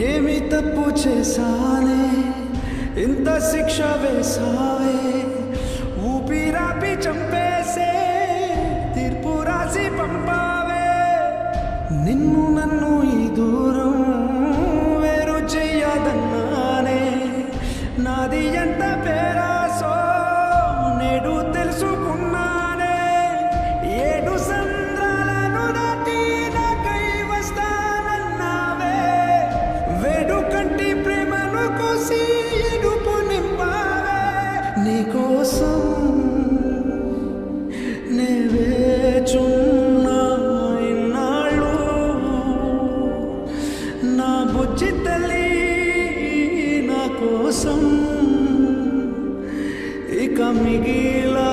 ఏమి తప్పు చేశానే ఇంత శిక్ష వేసావే ఊపిరాపి చంపేసే తీర్పు రాసి పంపావే నిన్ను నన్ను ఈ దూరం వేరు చెయ్యదన్నానే నాది ఎంత పేరాసో నేడు తెలుసుకున్నానే ఏడు సంద్రాలను దాటి నాకై వస్తానన్నావే వేడు కంటి ప్రేమను కోసి ఎడుపు నింపావే నీకోసం నే వేచున్నా ఇన్నాళ్ళు నా బుజ్జి తల్లి నా కోసం ఇక మిగిలా